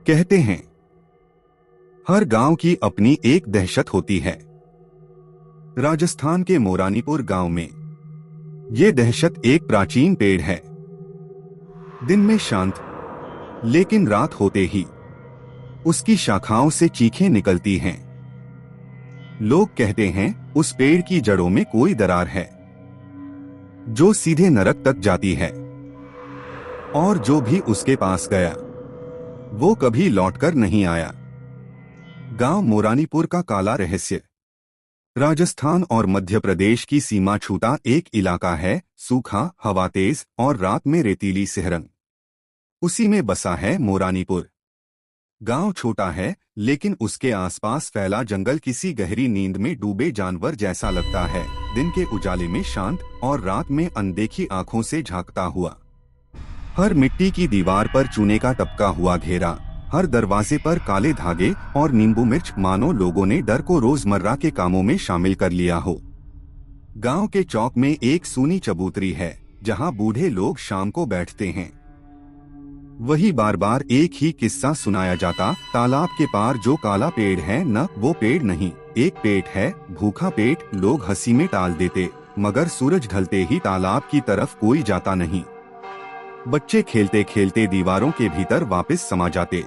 कहते हैं हर गांव की अपनी एक दहशत होती है। राजस्थान के मोरानीपुर गांव में ये दहशत एक प्राचीन पेड़ है। दिन में शांत, लेकिन रात होते ही उसकी शाखाओं से चीखें निकलती हैं। लोग कहते हैं उस पेड़ की जड़ों में कोई दरार है जो सीधे नरक तक जाती है, और जो भी उसके पास गया वो कभी लौटकर नहीं आया। गांव मोरानीपुर का काला रहस्य। राजस्थान और मध्य प्रदेश की सीमा छूता एक इलाका है, सूखा, हवा तेज और रात में रेतीली सहरन। उसी में बसा है मोरानीपुर। गांव छोटा है, लेकिन उसके आसपास फैला जंगल किसी गहरी नींद में डूबे जानवर जैसा लगता है। दिन के उजाले में शांत और रात में अनदेखी आंखों से झांकता हुआ। हर मिट्टी की दीवार पर चूने का टपका हुआ घेरा, हर दरवाजे पर काले धागे और नींबू मिर्च, मानो लोगों ने डर को रोजमर्रा के कामों में शामिल कर लिया हो। गांव के चौक में एक सूनी चबूतरी है जहां बूढ़े लोग शाम को बैठते हैं। वही बार बार एक ही किस्सा सुनाया जाता। तालाब के पार जो काला पेड़ है, न वो पेड़ नहीं, एक पेट है, भूखा पेट। लोग हंसी में टाल देते, मगर सूरज ढलते ही तालाब की तरफ कोई जाता नहीं। बच्चे खेलते खेलते दीवारों के भीतर वापस समा जाते।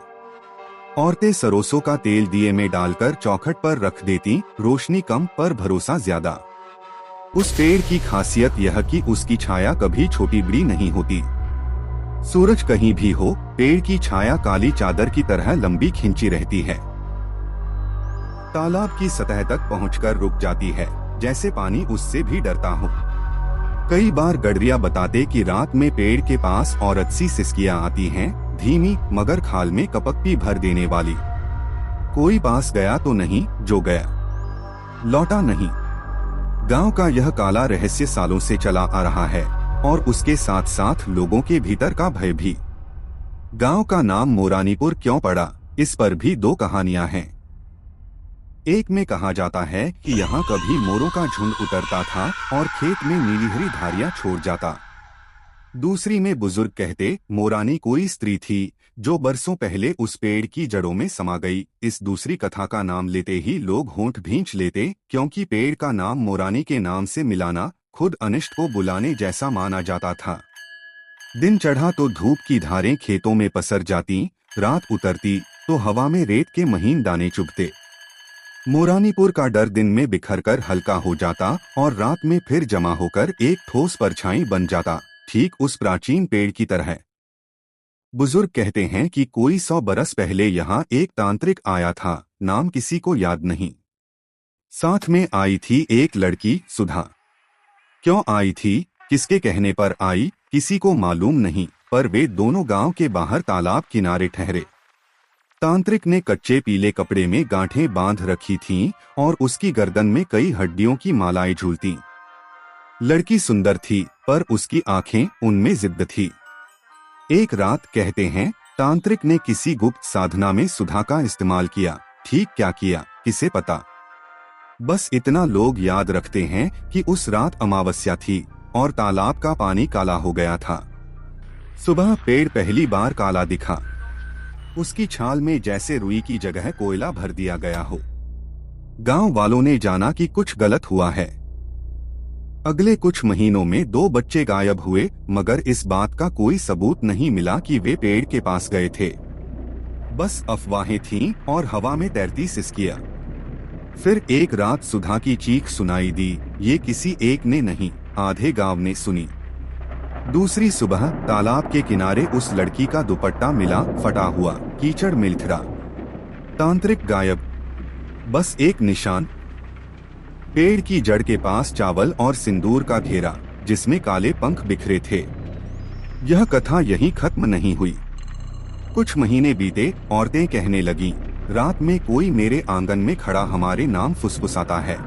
औरतें सरसों का तेल दिए में डालकर चौखट पर रख देती। रोशनी कम पर भरोसा ज्यादा। उस पेड़ की खासियत यह कि उसकी छाया कभी छोटी बड़ी नहीं होती। सूरज कहीं भी हो, पेड़ की छाया काली चादर की तरह लंबी खिंची रहती है। तालाब की सतह तक पहुंचकर रुक जाती है, जैसे पानी उससे भी डरता हो। कई बार गडरिया बताते कि रात में पेड़ के पास औरत सी सिसकियां आती हैं, धीमी मगर खाल में कपकपी भर देने वाली। कोई पास गया तो नहीं, जो गया लौटा नहीं। गांव का यह काला रहस्य सालों से चला आ रहा है, और उसके साथ साथ लोगों के भीतर का भय भी। गांव का नाम मोरानीपुर क्यों पड़ा, इस पर भी दो कहानियां हैं। एक में कहा जाता है कि यहाँ कभी मोरों का झुंड उतरता था और खेत में नीलीहरी धारियां छोड़ जाता। दूसरी में बुजुर्ग कहते मोरानी कोई स्त्री थी जो बरसों पहले उस पेड़ की जड़ों में समा गई। इस दूसरी कथा का नाम लेते ही लोग होंठ भींच लेते, क्योंकि पेड़ का नाम मोरानी के नाम से मिलाना खुद अनिष्ट को बुलाने जैसा माना जाता था। दिन चढ़ा तो धूप की धारें खेतों में पसर जाती, रात उतरती तो हवा में रेत के महीन दाने चुभते। मोरानीपुर का डर दिन में बिखरकर हल्का हो जाता और रात में फिर जमा होकर एक ठोस परछाई बन जाता, ठीक उस प्राचीन पेड़ की तरह। बुजुर्ग कहते हैं कि कोई 100 बरस पहले यहाँ एक तांत्रिक आया था, नाम किसी को याद नहीं। साथ में आई थी एक लड़की, सुधा। क्यों आई थी, किसके कहने पर आई, किसी को मालूम नहीं, पर वे दोनों गांव के बाहर तालाब किनारे ठहरे। तांत्रिक ने कच्चे पीले कपड़े में गांठें बांध रखी थीं और उसकी गर्दन में कई हड्डियों की मालाएं झूलती। लड़की सुंदर थी, पर उसकी आंखें, उनमें जिद्द थी। एक रात कहते हैं तांत्रिक ने किसी गुप्त साधना में सुधा का इस्तेमाल किया। ठीक क्या किया, किसे पता। बस इतना लोग याद रखते हैं कि उस रात अमावस्या थी और तालाब का पानी काला हो गया था। सुबह पेड़ पहली बार काला दिखा। उसकी छाल में जैसे रुई की जगह कोयला भर दिया गया हो। गांव वालों ने जाना कि कुछ गलत हुआ है। अगले कुछ महीनों में 2 बच्चे गायब हुए, मगर इस बात का कोई सबूत नहीं मिला कि वे पेड़ के पास गए थे। बस अफवाहें थीं और हवा में तैरती सिसकियां। फिर एक रात सुधा की चीख सुनाई दी। ये किसी एक ने नहीं, आधे गांव ने सुनी। दूसरी सुबह तालाब के किनारे उस लड़की का दुपट्टा मिला, फटा हुआ, कीचड़ में लिथड़ा। तांत्रिक गायब, बस एक निशान, पेड़ की जड़ के पास चावल और सिंदूर का घेरा जिसमें काले पंख बिखरे थे। यह कथा यहीं खत्म नहीं हुई। कुछ महीने बीते, औरतें कहने लगीं, रात में कोई मेरे आंगन में खड़ा हमारे नाम फुसफुसाता है।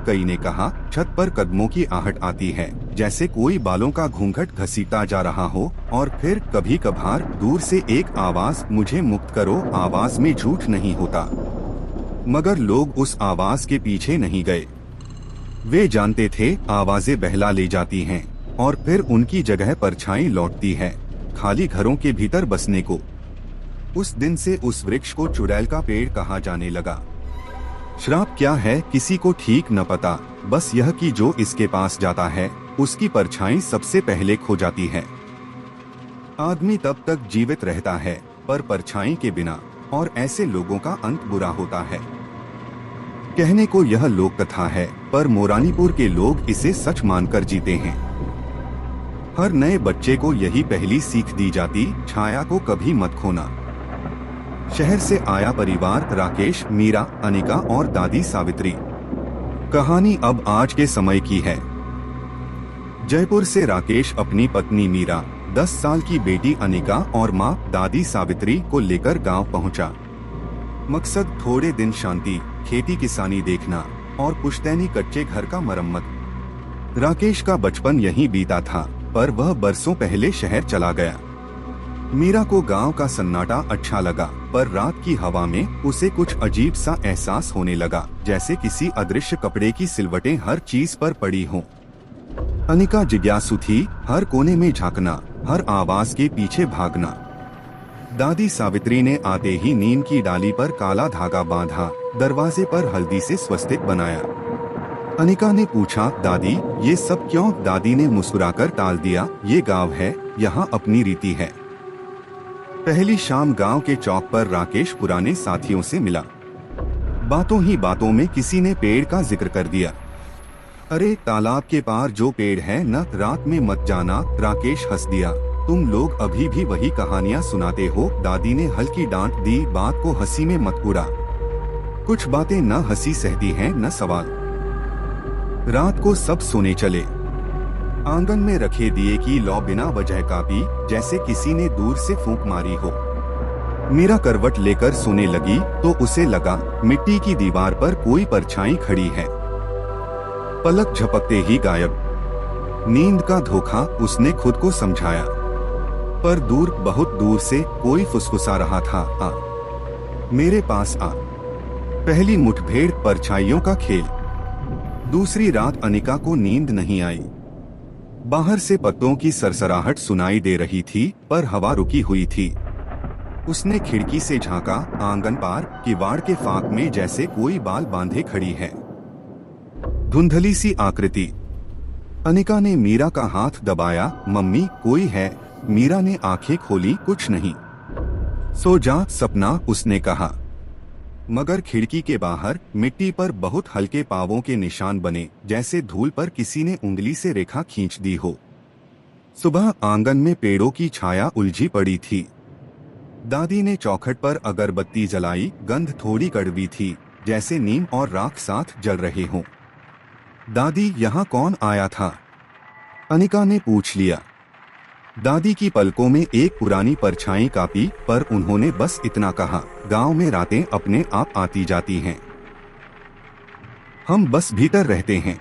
कई ने कहा छत पर कदमों की आहट आती है, जैसे कोई बालों का घूंघट घसीटा जा रहा हो। और फिर कभी कभार दूर से एक आवाज, मुझे मुक्त करो। आवाज में झूठ नहीं होता, मगर लोग उस आवाज के पीछे नहीं गए। वे जानते थे आवाजें बहला ले जाती हैं और फिर उनकी जगह परछाई लौटती है, खाली घरों के भीतर बसने को। उस दिन से उस वृक्ष को चुड़ैल का पेड़ कहा जाने लगा। श्राप क्या है किसी को ठीक न पता, बस यह कि जो इसके पास जाता है उसकी परछाई सबसे पहले खो जाती है। आदमी तब तक जीवित रहता है पर परछाई के बिना, और ऐसे लोगों का अंत बुरा होता है। कहने को यह लोक कथा है पर मोरानीपुर के लोग इसे सच मानकर जीते हैं। हर नए बच्चे को यही पहली सीख दी जाती, छाया को कभी मत खोना। शहर से आया परिवार राकेश, मीरा, अनिका और दादी सावित्री। कहानी अब आज के समय की है। जयपुर से राकेश अपनी पत्नी मीरा, 10 साल की बेटी अनिका और मां दादी सावित्री को लेकर गांव पहुंचा। मकसद थोड़े दिन शांति, खेती किसानी देखना और पुश्तैनी कच्चे घर का मरम्मत। राकेश का बचपन यहीं बीता था पर वह बरसों पहले शहर चला गया। मीरा को गांव का सन्नाटा अच्छा लगा पर रात की हवा में उसे कुछ अजीब सा एहसास होने लगा, जैसे किसी अदृश्य कपड़े की सिलवटें हर चीज पर पड़ी हों। अनिका जिज्ञासु थी, हर कोने में झांकना, हर आवाज के पीछे भागना। दादी सावित्री ने आते ही नीम की डाली पर काला धागा बांधा, दरवाजे पर हल्दी से स्वस्तिक बनाया। अनिका ने पूछा, दादी ये सब क्यों? दादी ने मुस्कुराकर टाल दिया, ये गांव है, यहाँ अपनी रीति है। पहली शाम गांव के चौक पर राकेश पुराने साथियों से मिला। बातों ही बातों में किसी ने पेड़ का जिक्र कर दिया। अरे तालाब के पार जो पेड़ है न, रात में मत जाना। राकेश हंस दिया, तुम लोग अभी भी वही कहानियां सुनाते हो। दादी ने हल्की डांट दी, बात को हंसी में मत उड़ा। कुछ बातें न हंसी सहती हैं न सवाल। रात को सब सोने चले। आंगन में रखे दिए की लौ बिना वजह कांपी, जैसे किसी ने दूर से फूंक मारी हो। मीरा करवट लेकर सोने लगी तो उसे लगा मिट्टी की दीवार पर कोई परछाई खड़ी है। पलक झपकते ही गायब। नींद का धोखा, उसने खुद को समझाया। पर दूर, बहुत दूर से कोई फुसफुसा रहा था, आ मेरे पास आ। पहली मुठभेड़ परछाइयों का खेल। दूसरी रात अनिका को नींद नहीं आई। बाहर से पत्तों की सरसराहट सुनाई दे रही थी पर हवा रुकी हुई थी। उसने खिड़की से झांका, आंगन पार किवाड़ के फाक में जैसे कोई बाल बांधे खड़ी है, धुंधली सी आकृति। अनिका ने मीरा का हाथ दबाया, मम्मी कोई है? मीरा ने आंखें खोली, कुछ नहीं। सो जा सपना, उसने कहा। मगर खिड़की के बाहर मिट्टी पर बहुत हल्के पांवों के निशान बने, जैसे धूल पर किसी ने उंगली से रेखा खींच दी हो। सुबह आंगन में पेड़ों की छाया उलझी पड़ी थी। दादी ने चौखट पर अगरबत्ती जलाई, गंध थोड़ी कड़वी थी, जैसे नीम और राख साथ जल रहे हों। दादी यहाँ कौन आया था? अनिका ने पूछ लिया। दादी की पलकों में एक पुरानी परछाई कांपी पर उन्होंने बस इतना कहा, गांव में रातें अपने आप आती जाती हैं, हम बस भीतर रहते हैं।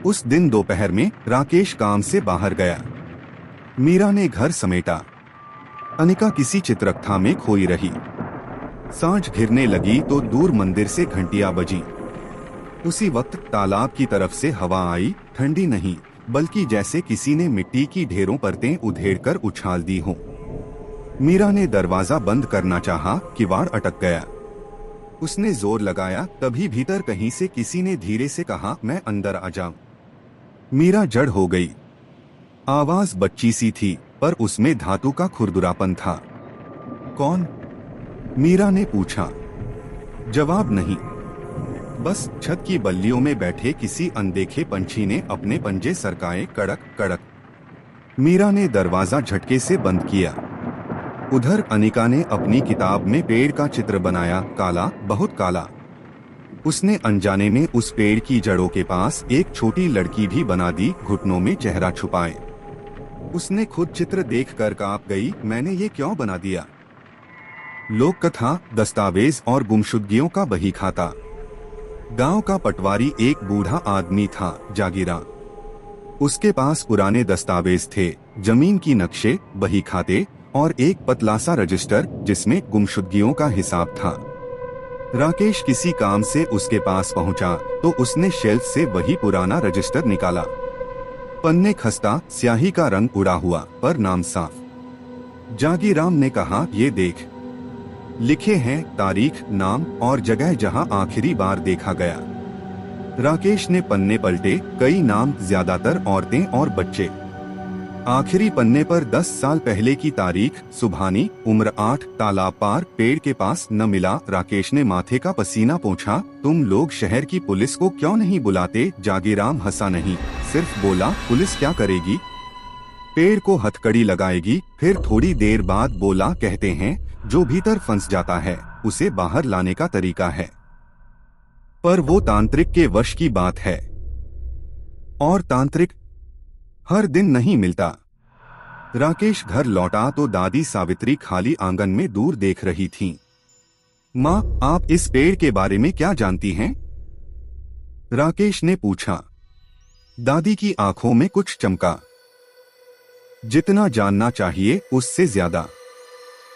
उस दिन दोपहर में राकेश काम से बाहर गया। मीरा ने घर समेटा। अनिका किसी चित्रकथा में खोई रही। सांझ घिरने लगी तो दूर मंदिर से घंटियां बजी। उसी वक्त तालाब की तरफ से हवा आई, ठंडी नहीं बल्कि जैसे किसी ने मिट्टी की ढेरों परतें उधेड़कर उछाल दी हों। मीरा ने दरवाजा बंद करना चाहा, किवाड़ अटक गया। उसने जोर लगाया, तभी भीतर कहीं से किसी ने धीरे से कहा, मैं अंदर आ जाऊं। मीरा जड़ हो गई। आवाज बच्ची सी थी पर उसमें धातु का खुरदुरापन था। कौन? मीरा ने पूछा। जवाब नहीं, बस छत की बल्लियों में बैठे किसी अनदेखे पंछी ने अपने पंजे सरकाए, कड़क कड़क। मीरा ने दरवाजा झटके से बंद किया। उधर अनिका ने अपनी किताब में पेड़ का चित्र बनाया, काला, बहुत काला। उसने अनजाने में उस पेड़ की जड़ों के पास एक छोटी लड़की भी बना दी, घुटनों में चेहरा छुपाए। उसने खुद चित्र देखकर कांप गई, मैंने ये क्यों बना दिया? लोक कथा, दस्तावेज और गुमशुदगियों का बही खाता। गांव का पटवारी एक बूढ़ा आदमी था, जागीरा। उसके पास पुराने दस्तावेज थे, जमीन की नक्शे, बही खाते और एक पतला सा रजिस्टर जिसमें गुमशुदगियों का हिसाब था। राकेश किसी काम से उसके पास पहुंचा तो उसने शेल्फ से वही पुराना रजिस्टर निकाला। पन्ने खस्ता, स्याही का रंग उड़ा हुआ पर नाम साफ। जागीराम ने कहा, ये देख, लिखे हैं तारीख, नाम और जगह जहां आखिरी बार देखा गया। राकेश ने पन्ने पलटे, कई नाम, ज्यादातर औरतें और बच्चे। आखिरी पन्ने पर 10 साल पहले की तारीख, सुबहानी, उम्र 8, तालाब पार, पेड़ के पास न मिला। राकेश ने माथे का पसीना पोंछा। तुम लोग शहर की पुलिस को क्यों नहीं बुलाते? जागीराम हंसा नहीं, सिर्फ बोला, पुलिस क्या करेगी? पेड़ को हथकड़ी लगाएगी। फिर थोड़ी देर बाद बोला, कहते हैं जो भीतर फंस जाता है उसे बाहर लाने का तरीका है, पर वो तांत्रिक के वश की बात है, और तांत्रिक हर दिन नहीं मिलता। राकेश घर लौटा तो दादी सावित्री खाली आंगन में दूर देख रही थीं। माँ, आप इस पेड़ के बारे में क्या जानती हैं? राकेश ने पूछा। दादी की आंखों में कुछ चमका। जितना जानना चाहिए उससे ज्यादा,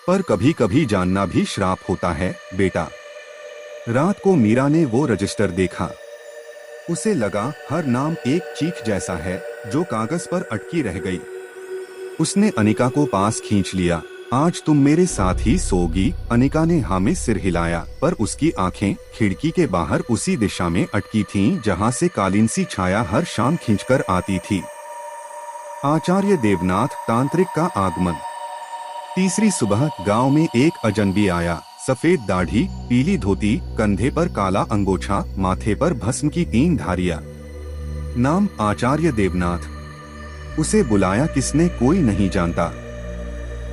पर कभी कभी जानना भी श्राप होता है बेटा। रात को मीरा ने वो रजिस्टर देखा। उसे लगा हर नाम एक चीख जैसा है जो कागज पर अटकी रह गई। उसने अनिका को पास खींच लिया। आज तुम मेरे साथ ही सोगी। अनिका ने हाँ में सिर हिलाया, पर उसकी आंखें खिड़की के बाहर उसी दिशा में अटकी थीं जहां से कालीन सी छाया हर शाम खींचकर आती थी। आचार्य देवनाथ तांत्रिक का आगमन। तीसरी सुबह गांव में एक अजनबी आया। सफेद दाढ़ी, पीली धोती, कंधे पर काला अंगोछा, माथे पर भस्म की 3 धारियां। नाम आचार्य देवनाथ। उसे बुलाया किसने? कोई नहीं जानता।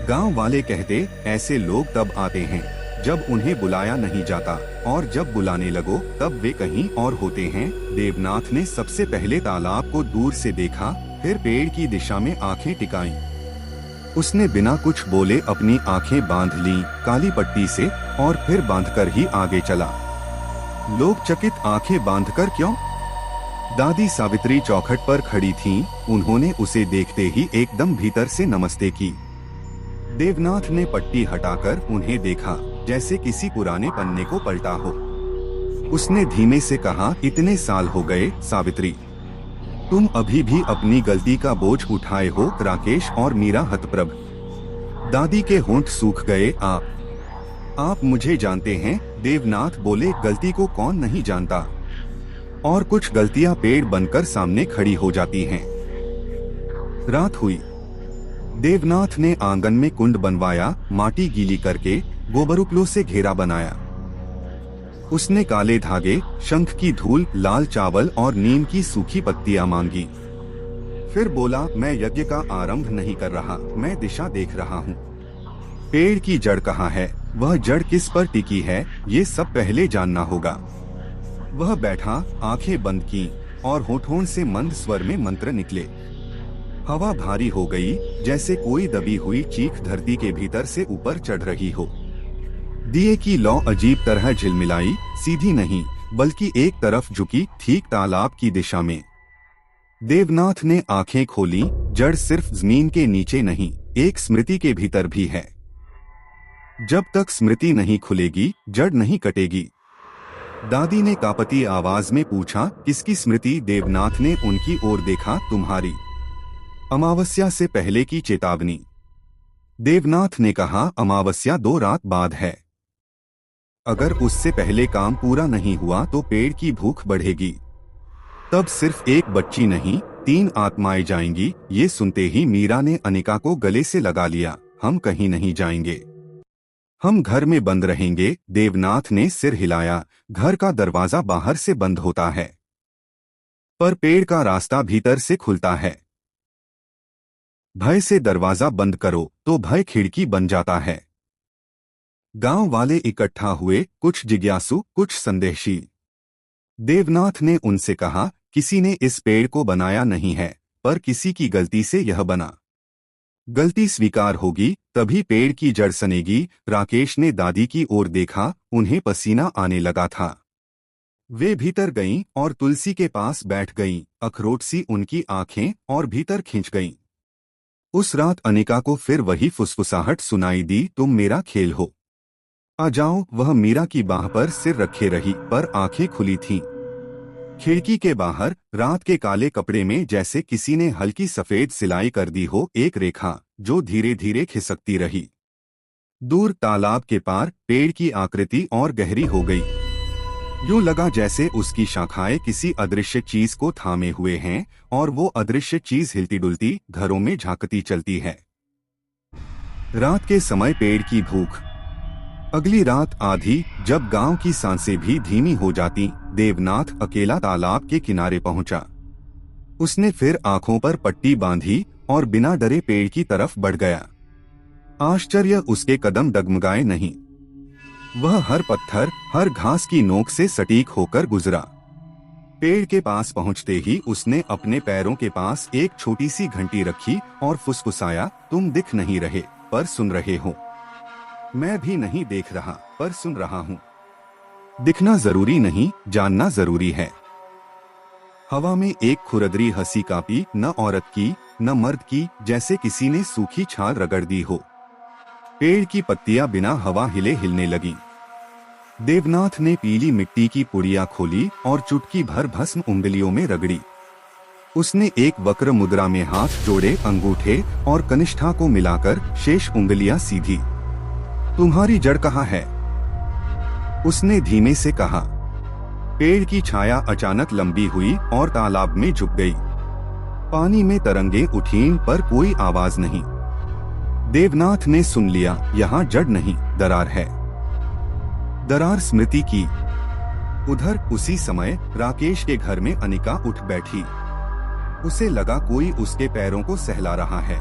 गांव वाले कहते ऐसे लोग तब आते हैं जब उन्हें बुलाया नहीं जाता, और जब बुलाने लगो तब वे कहीं और होते हैं। देवनाथ ने सबसे पहले तालाब को दूर से देखा, फिर पेड़ की दिशा में आंखें टिकाईं। उसने बिना कुछ बोले अपनी आंखें बांध लीं काली पट्टी से, और फिर बांधकर ही आगे चला। लोग चकित, आंखें बांधकर क्यों? दादी सावित्री चौखट पर खड़ी थीं। उन्होंने उसे देखते ही एकदम भीतर से नमस्ते की। देवनाथ ने पट्टी हटाकर उन्हें देखा, जैसे किसी पुराने पन्ने को पलटा हो। उसने धीमे से कहा, इतने साल हो गए सावित्री, तुम अभी भी अपनी गलती का बोझ उठाए हो? राकेश और मीरा हतप्रभ। दादी के होंठ सूख गए। आप मुझे जानते हैं? देवनाथ बोले, गलती को कौन नहीं जानता, और कुछ गलतियां पेड़ बनकर सामने खड़ी हो जाती हैं। रात हुई। देवनाथ ने आंगन में कुंड बनवाया, माटी गीली करके गोबरुपलों से घेरा बनाया। उसने काले धागे, शंख की धूल, लाल चावल और नीम की सूखी पत्तियां मांगी। फिर बोला, मैं यज्ञ का आरंभ नहीं कर रहा, मैं दिशा देख रहा हूँ। पेड़ की जड़ कहाँ है? वह जड़ किस पर टिकी है? ये सब पहले जानना होगा। वह बैठा, आंखें बंद की, और होठों से मंद स्वर में मंत्र निकले। हवा भारी हो गई, जैसे कोई दबी हुई चीख धरती के भीतर से ऊपर चढ़ रही हो। दिए की लौ अजीब तरह झिलमिलाई, सीधी नहीं बल्कि एक तरफ झुकी, ठीक तालाब की दिशा में। देवनाथ ने आंखें खोली। जड़ सिर्फ जमीन के नीचे नहीं, एक स्मृति के भीतर भी है। जब तक स्मृति नहीं खुलेगी, जड़ नहीं कटेगी। दादी ने कांपती आवाज में पूछा, किसकी स्मृति? देवनाथ ने उनकी ओर देखा, तुम्हारी। अमावस्या से पहले की चेतावनी। देवनाथ ने कहा, अमावस्या 2 रात बाद है। अगर उससे पहले काम पूरा नहीं हुआ तो पेड़ की भूख बढ़ेगी। तब सिर्फ एक बच्ची नहीं, 3 आत्माएं जाएंगी। ये सुनते ही मीरा ने अनिका को गले से लगा लिया। हम कहीं नहीं जाएंगे, हम घर में बंद रहेंगे। देवनाथ ने सिर हिलाया। घर का दरवाजा बाहर से बंद होता है, पर पेड़ का रास्ता भीतर से खुलता है। भय से दरवाजा बंद करो तो भय खिड़की बन जाता है। गांव वाले इकट्ठा हुए, कुछ जिज्ञासु, कुछ संदेहशील। देवनाथ ने उनसे कहा, किसी ने इस पेड़ को बनाया नहीं है, पर किसी की गलती से यह बना। गलती स्वीकार होगी तभी पेड़ की जड़ सनेगी। राकेश ने दादी की ओर देखा, उन्हें पसीना आने लगा था। वे भीतर गईं और तुलसी के पास बैठ गईं। अखरोट सी उनकी आंखें और भीतर खिंच गईं। उस रात अनिका को फिर वही फुसफुसाहट सुनाई दी, तुम मेरा खेल हो, आ जाओ। वह मीरा की बाह पर सिर रखे रही, पर आंखें खुली थीं। खिड़की के बाहर रात के काले कपड़े में जैसे किसी ने हल्की सफेद सिलाई कर दी हो, एक रेखा जो धीरे धीरे खिसकती रही। दूर तालाब के पार पेड़ की आकृति और गहरी हो गई। यूं लगा जैसे उसकी शाखाएं किसी अदृश्य चीज को थामे हुए हैं और वो अदृश्य चीज हिलती डुलती घरों में झांकती चलती है। रात के समय पेड़ की भूख। अगली रात आधी, जब गांव की सांसें भी धीमी हो जाती, देवनाथ अकेला तालाब के किनारे पहुंचा। उसने फिर आंखों पर पट्टी बांधी और बिना डरे पेड़ की तरफ बढ़ गया। आश्चर्य, उसके कदम डगमगाए नहीं। वह हर पत्थर, हर घास की नोक से सटीक होकर गुजरा। पेड़ के पास पहुंचते ही उसने अपने पैरों के पास एक छोटी सी घंटी रखी और फुसफुसाया, तुम दिख नहीं रहे पर सुन रहे हो। मैं भी नहीं देख रहा पर सुन रहा हूँ। दिखना जरूरी नहीं, जानना जरूरी है। हवा में एक खुरदरी हंसी कांपी, न औरत की न मर्द की, जैसे किसी ने सूखी छाल रगड़ दी हो। पेड़ की पत्तियां बिना हवा हिले हिलने लगी। देवनाथ ने पीली मिट्टी की पुड़िया खोली और चुटकी भर भस्म उंगलियों में रगड़ी। उसने एक वक्र मुद्रा में हाथ जोड़े, अंगूठे और कनिष्ठा को मिलाकर शेष उंगलियां सीधी। तुम्हारी जड़ कहाँ है? उसने धीमे से कहा। पेड़ की छाया अचानक लंबी हुई और तालाब में झुक गई। पानी में तरंगे उठीं पर कोई आवाज नहीं। देवनाथ ने सुन लिया, यहाँ जड़ नहीं, दरार है। दरार स्मृति की। उधर उसी समय राकेश के घर में अनिका उठ बैठी। उसे लगा कोई उसके पैरों को सहला रहा है,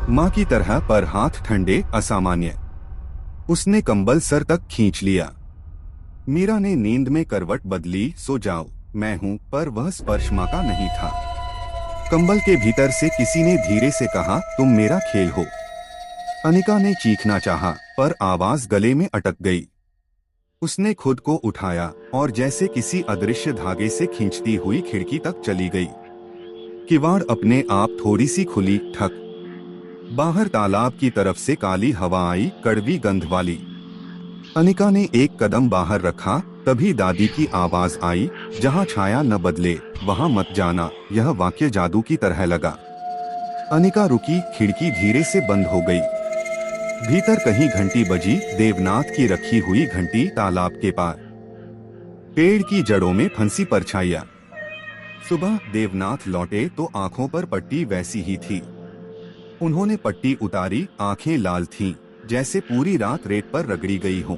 माँ की तरह, पर हाथ ठंडे, असामान्य। उसने कंबल सर तक खींच लिया। मीरा ने नींद में करवट बदली, सो जाओ, मैं हूँ, पर वह स्पर्श माँ का नहीं था। कंबल के भीतर से किसी ने धीरे से कहा, तुम मेरा खेल हो। अनिका ने चीखना चाहा, पर आवाज गले में अटक गई। उसने खुद को उठाया और जैसे किसी अदृश्य धागे से खींचती हुई खिड़की तक चली गई। किवाड़ अपने आप थोड़ी सी खुली, ठक। बाहर तालाब की तरफ से काली हवा आई, कड़वी गंध वाली। अनिका ने एक कदम बाहर रखा, तभी दादी की आवाज आई, जहाँ छाया न बदले वहाँ मत जाना। यह वाक्य जादू की तरह लगा। अनिका रुकी, खिड़की धीरे से बंद हो गई। भीतर कहीं घंटी बजी, देवनाथ की रखी हुई घंटी, तालाब के पार। पेड़ की जड़ों में फंसी परछाइयां। सुबह देवनाथ लौटे तो आंखों पर पट्टी वैसी ही थी। उन्होंने पट्टी उतारी, आंखें लाल थीं, जैसे पूरी रात रेत पर रगड़ी गई हो।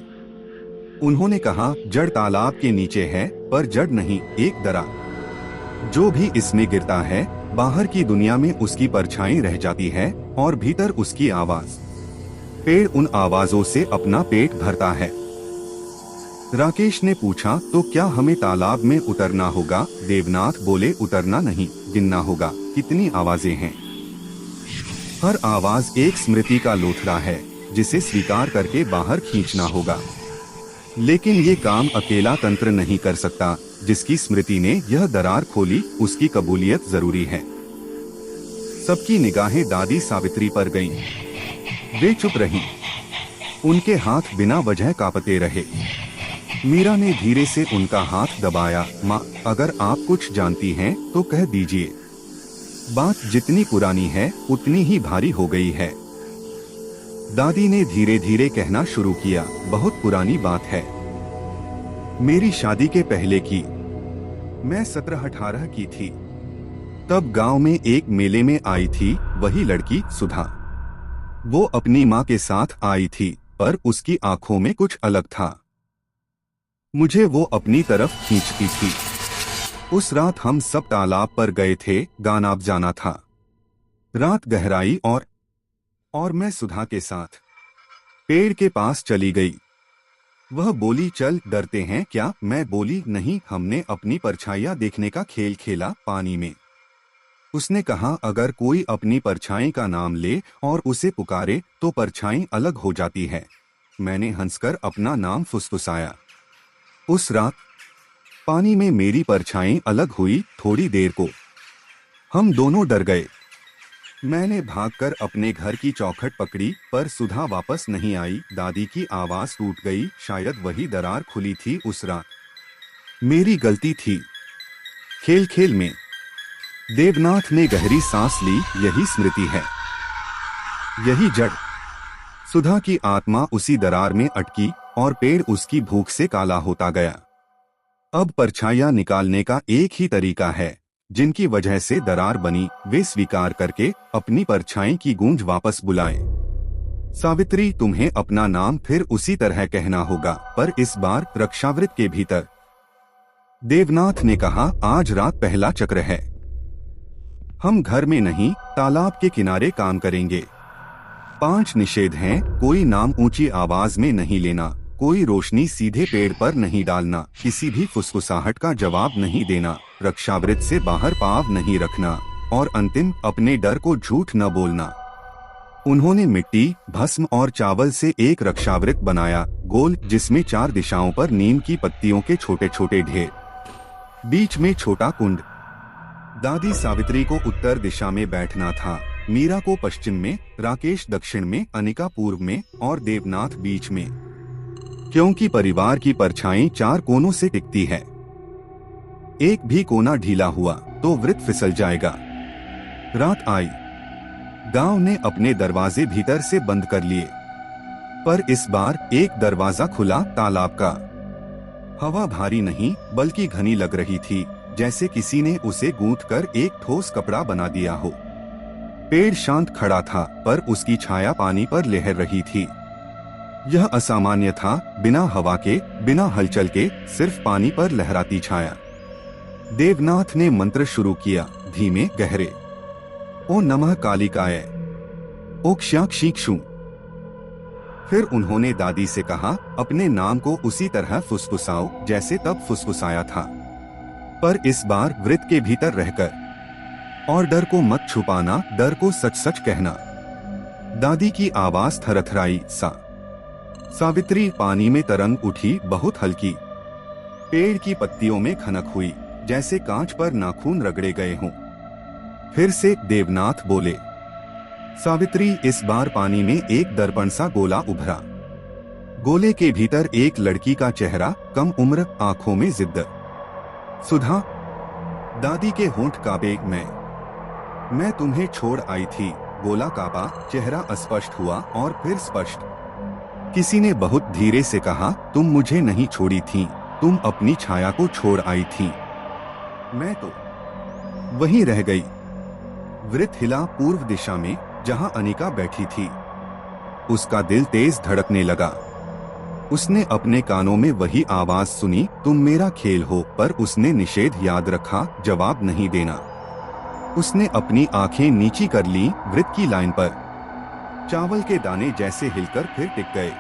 उन्होंने कहा, जड़ तालाब के नीचे है, पर जड़ नहीं, एक दरार। जो भी इसमें गिरता है, बाहर की दुनिया में उसकी परछाई रह जाती है और भीतर उसकी आवाज। पेड़ उन आवाजों से अपना पेट भरता है। राकेश ने पूछा, तो क्या हमें तालाब में उतरना होगा? देवनाथ बोले, उतरना नहीं, गिनना होगा, कितनी आवाजें हैं। हर आवाज एक स्मृति का लोथड़ा है, जिसे स्वीकार करके बाहर खींचना होगा। लेकिन ये काम अकेला तंत्र नहीं कर सकता। जिसकी स्मृति ने यह दरार खोली, उसकी कबूलियत जरूरी है। सबकी निगाहें दादी सावित्री पर गईं। वे चुप रहीं। उनके हाथ बिना वजह कांपते रहे। मीरा ने धीरे से उनका हाथ दबाया। माँ, अगर आप कुछ जानती हैं तो कह दीजिए। बात जितनी पुरानी है उतनी ही भारी हो गई है। दादी ने धीरे धीरे कहना शुरू किया, बहुत पुरानी बात है। मेरी शादी के पहले की। मैं 17-18 की थी। तब गांव में एक मेले में आई थी वही लड़की सुधा। वो अपनी माँ के साथ आई थी, पर उसकी आंखों में कुछ अलग था। मुझे वो अपनी तरफ खींचती थी। उस रात हम सब तालाब पर गए थे, गानाब जाना था। रात गहराई और मैं सुधा के साथ पेड़ के पास चली गई। वह बोली, चल, डरते हैं क्या? मैं बोली, नहीं, हमने अपनी परछाइयां देखने का खेल खेला पानी में। उसने कहा, अगर कोई अपनी परछाई का नाम ले और उसे पुकारे तो परछाई अलग हो जाती है। मैंने हंसकर अपना नाम फुसफुसाया। उस रात पानी में मेरी परछाई अलग हुई। थोड़ी देर को हम दोनों डर गए। मैंने भागकर अपने घर की चौखट पकड़ी, पर सुधा वापस नहीं आई। दादी की आवाज टूट गई। शायद वही दरार खुली थी उस रात। मेरी गलती थी। खेल खेल में देवनाथ ने गहरी सांस ली। यही स्मृति है, यही जड़। सुधा की आत्मा उसी दरार में अटकी और पेड़ उसकी भूख से काला होता गया। अब परछाइयां निकालने का एक ही तरीका है। जिनकी वजह से दरार बनी वे स्वीकार करके अपनी परछाई की गूंज वापस बुलाएं। सावित्री, तुम्हें अपना नाम फिर उसी तरह कहना होगा, पर इस बार रक्षावृत के भीतर। देवनाथ ने कहा, आज रात पहला चक्र है। हम घर में नहीं, तालाब के किनारे काम करेंगे। 5 निषेध हैं। कोई नाम ऊंची आवाज में नहीं लेना, कोई रोशनी सीधे पेड़ पर नहीं डालना, किसी भी फुसफुसाहट का जवाब नहीं देना, रक्षावृत से बाहर पाँव नहीं रखना, और अंतिम, अपने डर को झूठ न बोलना। उन्होंने मिट्टी, भस्म और चावल से एक रक्षावृत बनाया, गोल, जिसमें 4 दिशाओं पर नीम की पत्तियों के छोटे छोटे ढेर, बीच में छोटा कुंड। दादी सावित्री को उत्तर दिशा में बैठना था, मीरा को पश्चिम में, राकेश दक्षिण में, अनिका पूर्व में और देवनाथ बीच में, क्योंकि परिवार की परछाई 4 कोनों से टिकती है। एक भी कोना ढीला हुआ तो वृत्त फिसल जाएगा। रात आई। गांव ने अपने दरवाजे भीतर से बंद कर लिए, पर इस बार एक दरवाजा खुला, तालाब का। हवा भारी नहीं बल्कि घनी लग रही थी, जैसे किसी ने उसे गूंथकर एक ठोस कपड़ा बना दिया हो। पेड़ शांत खड़ा था, पर उसकी छाया पानी पर लहर रही थी। यह असामान्य था, बिना हवा के, बिना हलचल के, सिर्फ पानी पर लहराती छाया। देवनाथ ने मंत्र शुरू किया, धीमे गहरे। ओ नमः कालिकाय, ओ क्षाक्षीक्षु। फिर उन्होंने दादी से कहा, अपने नाम को उसी तरह फुसफुसाओ जैसे तब फुसफुसाया था, पर इस बार वृत्त के भीतर रहकर। और डर को मत छुपाना, डर को सच सच कहना। दादी की आवाज थरथराई सा। सावित्री पानी में तरंग उठी, बहुत हल्की। पेड़ की पत्तियों में खनक हुई, जैसे कांच पर नाखून रगड़े गए हों। फिर से देवनाथ बोले। सावित्री, इस बार पानी में एक दर्पण सा गोला उभरा। गोले के भीतर एक लड़की का चेहरा, कम उम्र, आंखों में जिद्द। सुधा। दादी के होंठ कांपे। मैं तुम्हें छोड़ आई थी। गोला कांपा, चेहरा अस्पष्ट हुआ और फिर स्पष्ट। किसी ने बहुत धीरे से कहा, तुम मुझे नहीं छोड़ी थी, तुम अपनी छाया को छोड़ आई थी। मैं तो वहीं रह गई। वृत्त हिला पूर्व दिशा में, जहां अनिका बैठी थी। उसका दिल तेज धड़कने लगा। उसने अपने कानों में वही आवाज सुनी, तुम मेरा खेल हो, पर उसने निषेध याद रखा, जवाब नहीं देना। उसने अपनी आंखें नीची कर ली, वृत्त की लाइन पर। चावल के दाने जैसे हिलकर फिर टिक गए।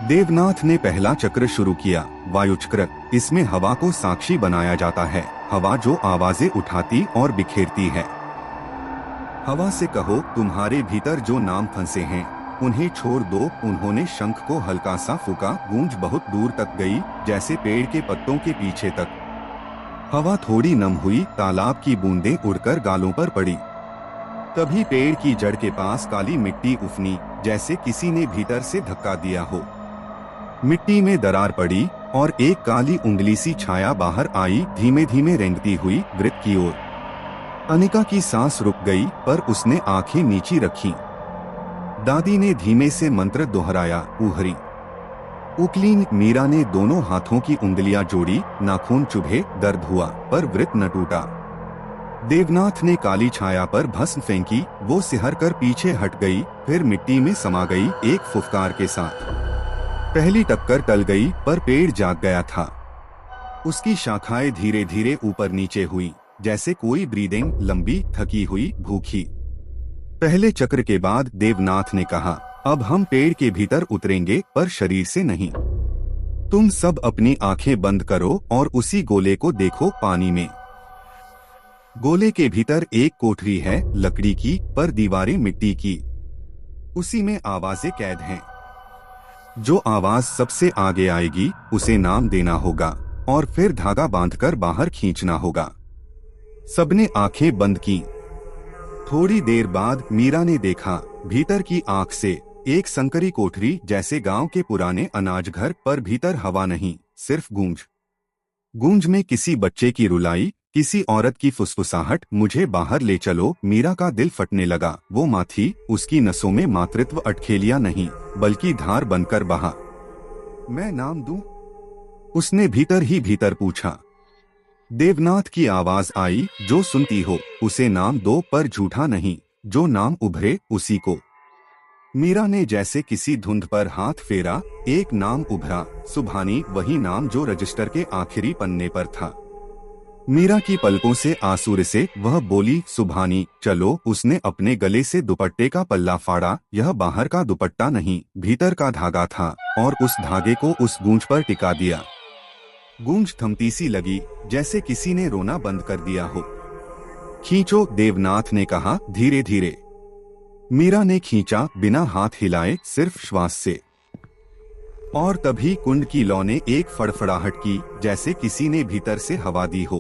देवनाथ ने पहला चक्र शुरू किया, वायुचक्र। इसमें हवा को साक्षी बनाया जाता है, हवा जो आवाजें उठाती और बिखेरती है। हवा से कहो, तुम्हारे भीतर जो नाम फंसे हैं उन्हें छोड़ दो। उन्होंने शंख को हल्का सा फूका, गूंज बहुत दूर तक गई, जैसे पेड़ के पत्तों के पीछे तक। हवा थोड़ी नम हुई, तालाब की बूंदें उड़कर गालों पर पड़ी। तभी पेड़ की जड़ के पास काली मिट्टी उफनी, जैसे किसी ने भीतर से धक्का दिया हो। मिट्टी में दरार पड़ी और एक काली उंगली सी छाया बाहर आई, धीमे धीमे रेंगती हुई वृत्त की ओर। अनिका की सांस रुक गई, पर उसने आंखें नीची रखीं। दादी ने धीमे से मंत्र दोहराया, ऊहरी उकलीन। मीरा ने दोनों हाथों की उंगलियां जोड़ी, नाखून चुभे, दर्द हुआ, पर वृत्त न टूटा। देवनाथ ने काली छाया पर भस्म फेंकी, वो सिहर कर पीछे हट गई, फिर मिट्टी में समा गई एक फुफकार के साथ। पहली टक्कर टल गई, पर पेड़ जाग गया था। उसकी शाखाएं धीरे धीरे ऊपर नीचे हुई, जैसे कोई ब्रीदिंग, लंबी, थकी हुई, भूखी। पहले चक्र के बाद देवनाथ ने कहा, अब हम पेड़ के भीतर उतरेंगे, पर शरीर से नहीं। तुम सब अपनी आंखें बंद करो और उसी गोले को देखो पानी में। गोले के भीतर एक कोठरी है, लकड़ी की, पर दीवारें मिट्टी की। उसी में आवाजें कैद हैं। जो आवाज सबसे आगे आएगी उसे नाम देना होगा और फिर धागा बांधकर बाहर खींचना होगा। सबने आंखें बंद की। थोड़ी देर बाद मीरा ने देखा, भीतर की आंख से एक संकरी कोठरी, जैसे गांव के पुराने अनाज घर, पर भीतर हवा नहीं, सिर्फ गूंज। गूंज में किसी बच्चे की रुलाई, किसी औरत की फुसफुसाहट, मुझे बाहर ले चलो। मीरा का दिल फटने लगा। वो माँ थी, उसकी नसों में मातृत्व अटखेलिया नहीं बल्कि धार बनकर बहा। मैं नाम दूं? उसने भीतर ही भीतर पूछा। देवनाथ की आवाज आई, जो सुनती हो उसे नाम दो, पर झूठा नहीं, जो नाम उभरे उसी को। मीरा ने जैसे किसी धुंध पर हाथ फेरा। एक नाम उभरा, सुभानी, वही नाम जो रजिस्टर के आखिरी पन्ने पर था। मीरा की पलकों से आंसू रिसे। वह बोली, सुभानी चलो। उसने अपने गले से दुपट्टे का पल्ला फाड़ा। यह बाहर का दुपट्टा नहीं, भीतर का धागा था, और उस धागे को उस गूंज पर टिका दिया। गूंज थमती सी लगी, जैसे किसी ने रोना बंद कर दिया हो। खींचो, देवनाथ ने कहा धीरे धीरे। मीरा ने खींचा, बिना हाथ हिलाए, सिर्फ श्वास से। और तभी कुंड की लौ ने एक फड़फड़ाहट की, जैसे किसी ने भीतर से हवा दी हो।